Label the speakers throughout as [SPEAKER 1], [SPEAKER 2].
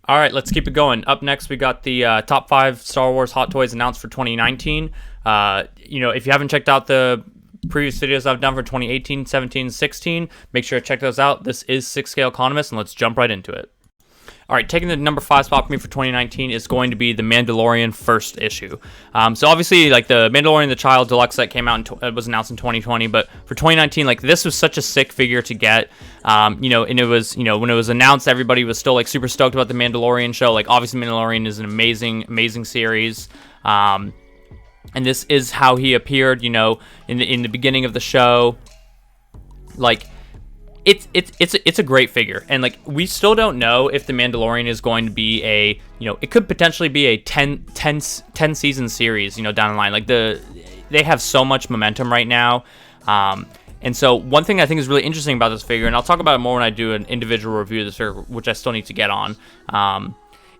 [SPEAKER 1] All right, let's keep it going. Up next, we got the top 5 Star Wars Hot Toys announced for 2019. If you haven't checked out the previous videos I've done for 2018, 17, 16, make sure to check those out. This is 6 Scale Economist, and let's jump right into it. All right, taking the number 5 spot for me for 2019 is going to be the Mandalorian first issue. So obviously, like the Mandalorian the Child Deluxe set came out and was announced in 2020, but for 2019, like this was such a sick figure to get. And it was, when it was announced, everybody was still like super stoked about the Mandalorian show. Like obviously, Mandalorian is an amazing series. And this is how he appeared, in the beginning of the show. Like, it's a great figure, and like we still don't know if the Mandalorian is going to be it could potentially be a 10 season series, down the line. Like they have so much momentum right now. And so one thing I think is really interesting about this figure, and I'll talk about it more when I do an individual review of this figure, which I still need to get on,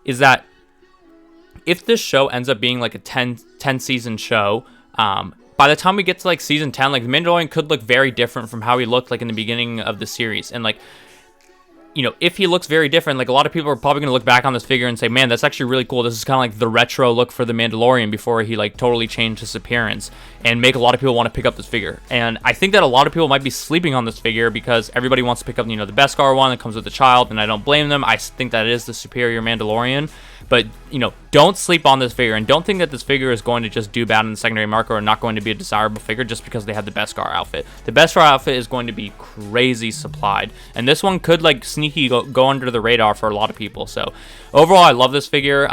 [SPEAKER 1] is that if this show ends up being like a 10 season show, by the time we get to like season 10, like the Mandalorian could look very different from how he looked like in the beginning of the series. And like, if he looks very different, like a lot of people are probably going to look back on this figure and say, man, that's actually really cool. This is kind of like the retro look for the Mandalorian before he like totally changed his appearance, and make a lot of people want to pick up this figure. And I think that a lot of people might be sleeping on this figure because everybody wants to pick up, the Beskar one that comes with the child, and I don't blame them. I think that it is the superior Mandalorian. But, don't sleep on this figure, and don't think that this figure is going to just do bad in the secondary market or not going to be a desirable figure just because they have the Beskar outfit. The Beskar outfit is going to be crazy supplied, and this one could, like, sneaky go under the radar for a lot of people. So, overall, I love this figure.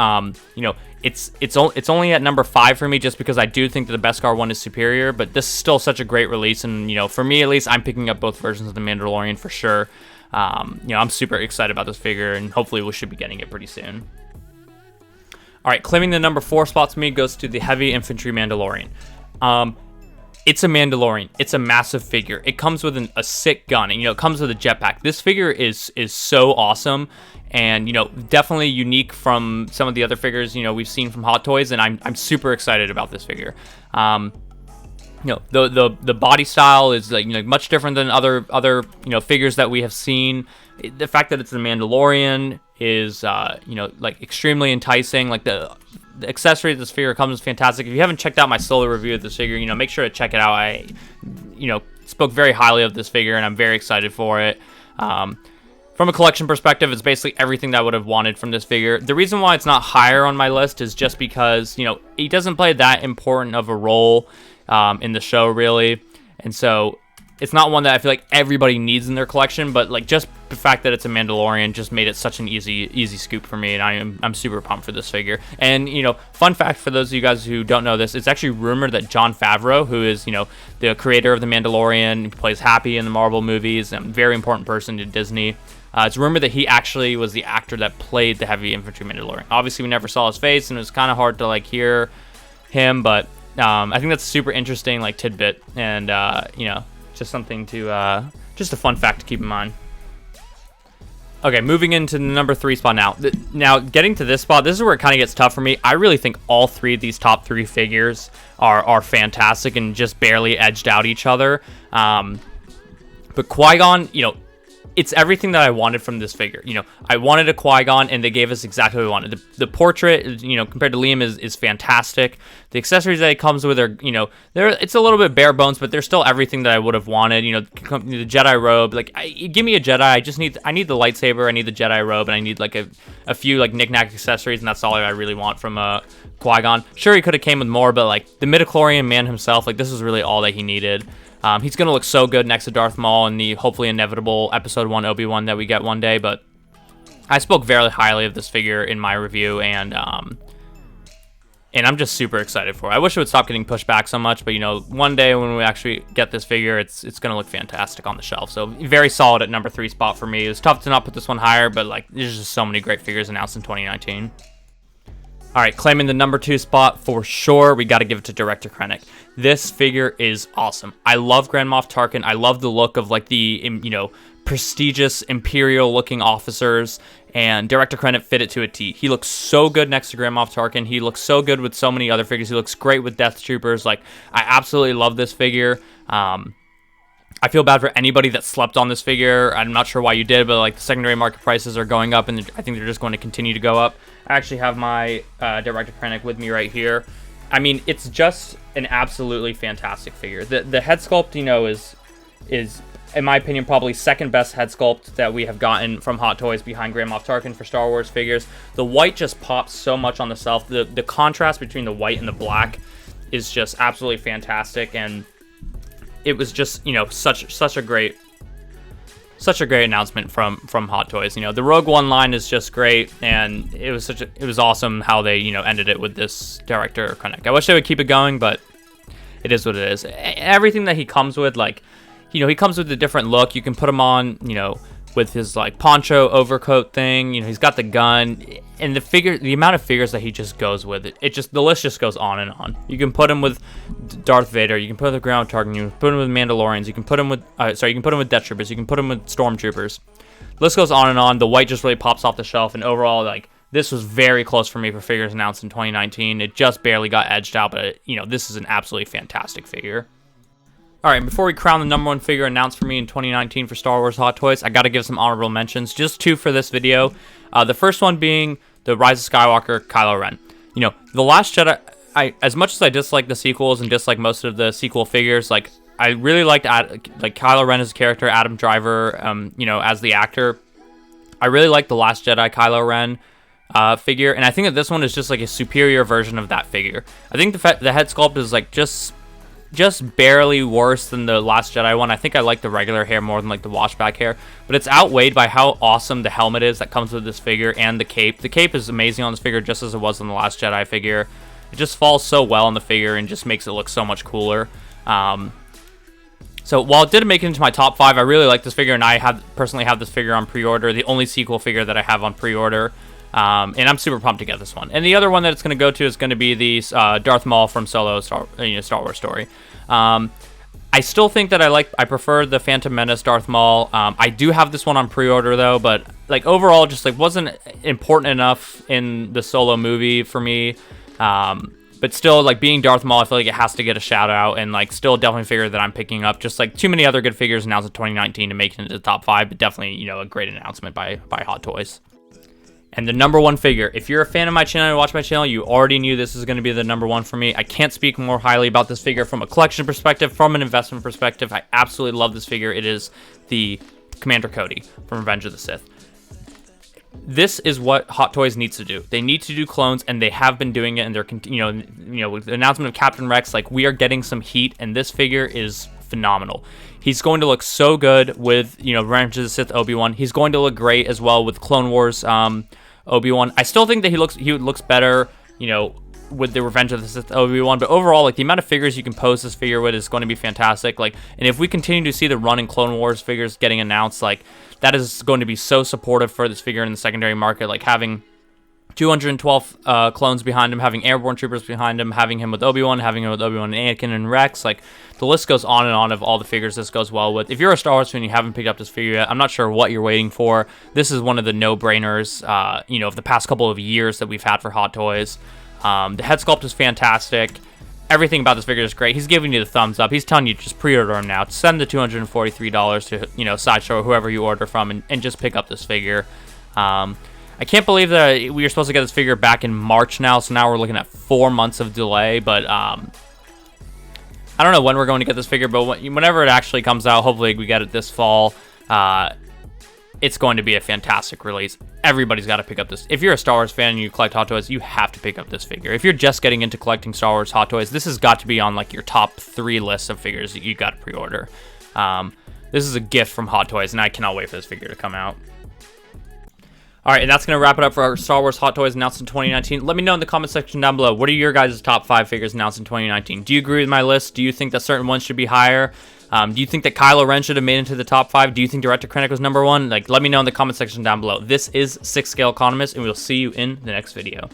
[SPEAKER 1] It's only at number 5 for me just because I do think that the Beskar one is superior, but this is still such a great release, and, for me at least, I'm picking up both versions of the Mandalorian for sure. I'm super excited about this figure, and hopefully we should be getting it pretty soon. All right, claiming the number 4 spot to me goes to the Heavy Infantry Mandalorian. It's a Mandalorian. It's a massive figure. It comes with a sick gun, and it comes with a jetpack. This figure is so awesome, and definitely unique from some of the other figures we've seen from Hot Toys, and I'm super excited about this figure. The body style is like much different than other figures that we have seen. The fact that it's the Mandalorian is extremely enticing. Like the accessory of this figure comes fantastic. If you haven't checked out my solo review of this figure, make sure to check it out. I spoke very highly of this figure, and I'm very excited for it. From a collection perspective, it's basically everything that I would have wanted from this figure. The reason why it's not higher on my list is just because he doesn't play that important of a role in the show, really, and so it's not one that I feel like everybody needs in their collection. But like just the fact that it's a Mandalorian just made it such an easy scoop for me, and I'm super pumped for this figure. And fun fact for those of you guys who don't know this, it's actually rumored that Jon Favreau, who is the creator of the Mandalorian, plays Happy in the Marvel movies, and a very important person to Disney. It's rumored that he actually was the actor that played the Heavy Infantry Mandalorian. Obviously, we never saw his face, and it was kind of hard to like hear him, but I think that's a super interesting like tidbit, and just something to just a fun fact to keep in mind. Okay, moving into the number 3 spot now. Now, getting to this spot, this is where it kind of gets tough for me. I really think all 3 of these top 3 figures are fantastic and just barely edged out each other. But Qui-Gon, it's everything that I wanted from this figure. I wanted a Qui-Gon, and they gave us exactly what we wanted. The portrait, compared to Liam, is fantastic. The accessories that it comes with are, it's a little bit bare bones, but they're still everything that I would have wanted. The Jedi robe, like, give me a Jedi. I need the lightsaber, I need the Jedi robe, and I need like a few like knick-knack accessories, and that's all I really want from a Qui-Gon. Sure, he could have came with more, but like the midichlorian man himself, like this was really all that he needed. He's going to look so good next to Darth Maul in the hopefully inevitable Episode 1 Obi-Wan that we get one day, but I spoke very highly of this figure in my review, and I'm just super excited for it. I wish it would stop getting pushed back so much, but one day when we actually get this figure, it's going to look fantastic on the shelf. So very solid at number 3 spot for me. It was tough to not put this one higher, but like there's just so many great figures announced in 2019. All right, claiming the number 2 spot for sure, we got to give it to Director Kennic. This figure is awesome. I love Grand Moff Tarkin. I love the look of like the prestigious Imperial-looking officers, and Director Kennic fit it to a T. He looks so good next to Grand Moff Tarkin. He looks so good with so many other figures. He looks great with Death Troopers. Like, I absolutely love this figure. I feel bad for anybody that slept on this figure. I'm not sure why you did, but like the secondary market prices are going up, and I think they're just going to continue to go up. I actually have my Director Kennic with me right here. I mean, it's just an absolutely fantastic figure. The head sculpt, you know, is in my opinion probably second best head sculpt that we have gotten from Hot Toys behind Grand Moff Tarkin for Star Wars figures. The white just pops so much on the self. The contrast between the white and the black is just absolutely fantastic, and it was just, you know, such a great announcement from Hot Toys. You know, the Rogue One line is just great, and it was awesome how they, you know, ended it with this Director Kennic. I wish they would keep it going, but it is what it is. Everything that he comes with, like, you know, he comes with a different look. You can put him on, you know, with his like poncho overcoat thing. You know, he's got the gun, and the amount of figures that he just goes with, the list just goes on and on. You can put him with Darth Vader. You can put him with Ground Tarkin. You can put him with Mandalorians. You can put him with you can put him with Death Troopers. You can put him with Stormtroopers. The list goes on and on. The white just really pops off the shelf, and overall, like, this was very close for me for figures announced in 2019. It just barely got edged out, but you know, this is an absolutely fantastic figure. Alright, before we crown the number one figure announced for me in 2019 for Star Wars Hot Toys, I gotta give some honorable mentions. Just two for this video. The first one being the Rise of Skywalker Kylo Ren. You know, The Last Jedi, as much as I dislike the sequels and dislike most of the sequel figures, like, I really liked Kylo Ren as a character, Adam Driver, you know, as the actor. I really like The Last Jedi Kylo Ren figure, and I think that this one is just like a superior version of that figure. I think the head sculpt is like just barely worse than the Last Jedi one. I think I like the regular hair more than like the washback hair, but it's outweighed by how awesome the helmet is that comes with this figure and the cape. The cape is amazing on this figure, just as it was on the Last Jedi figure. It just falls so well on the figure and just makes it look so much cooler. So while it didn't make it into my top 5, I really like this figure, and I personally have this figure on pre-order, the only sequel figure that I have on pre-order. And I'm super pumped to get this one. And the other one that it's going to go to is going to be the Darth Maul from Solo Star Wars Story. I still think that I prefer the Phantom Menace Darth Maul. I do have this one on pre-order though, but like overall, just like wasn't important enough in the Solo movie for me. But still, like, being Darth Maul, I feel like it has to get a shout out, and like still definitely a figure that I'm picking up. Just like too many other good figures announced in 2019 to make it into the top 5, but definitely, you know, a great announcement by Hot Toys. And the number one figure, if you're a fan of my channel and watch my channel, you already knew this is going to be the number one for me. I can't speak more highly about this figure from a collection perspective, from an investment perspective. I absolutely love this figure. It is the Commander Cody from Revenge of the Sith. This is what Hot Toys needs to do. They need to do clones, and they have been doing it. And they're, you know, with the announcement of Captain Rex, like, we are getting some heat, and this figure is phenomenal. He's going to look so good with, you know, Revenge of the Sith Obi-Wan. He's going to look great as well with Clone Wars Obi-Wan. I still think that he looks better, you know, with the Revenge of the Sith Obi-Wan, but overall, like, the amount of figures you can pose this figure with is going to be fantastic. Like, and if we continue to see the run in Clone Wars figures getting announced, like, that is going to be so supportive for this figure in the secondary market. Like, having 212 clones behind him, having airborne troopers behind him, having him with Obi-Wan, having him with Obi-Wan and Anakin and Rex, like, the list goes on and on of all the figures this goes well with. If you're a Star Wars fan and you haven't picked up this figure yet, I'm not sure what you're waiting for. This is one of the no-brainers, you know, of the past couple of years that we've had for Hot Toys. The head sculpt is fantastic. Everything about this figure is great. He's giving you the thumbs up. He's telling you just pre-order him now. Send the $243 to, you know, Sideshow or whoever you order from, and just pick up this figure. I can't believe that we were supposed to get this figure back in March now, so now we're looking at 4 months of delay, but I don't know when we're going to get this figure, but whenever it actually comes out, hopefully we get it this fall. It's going to be a fantastic release. Everybody's got to pick up this. If you're a Star Wars fan and you collect Hot Toys, you have to pick up this figure. If you're just getting into collecting Star Wars Hot Toys, this has got to be on like your top 3 list of figures that you got to pre-order. This is a gift from Hot Toys, and I cannot wait for this figure to come out. Alright, and that's going to wrap it up for our Star Wars Hot Toys announced in 2019. Let me know in the comment section down below, what are your guys' top 5 figures announced in 2019? Do you agree with my list? Do you think that certain ones should be higher? Do you think that Kylo Ren should have made it into the top 5? Do you think Director Kennic was number 1? Like, let me know in the comment section down below. This is 6 Scale Economist, and we'll see you in the next video.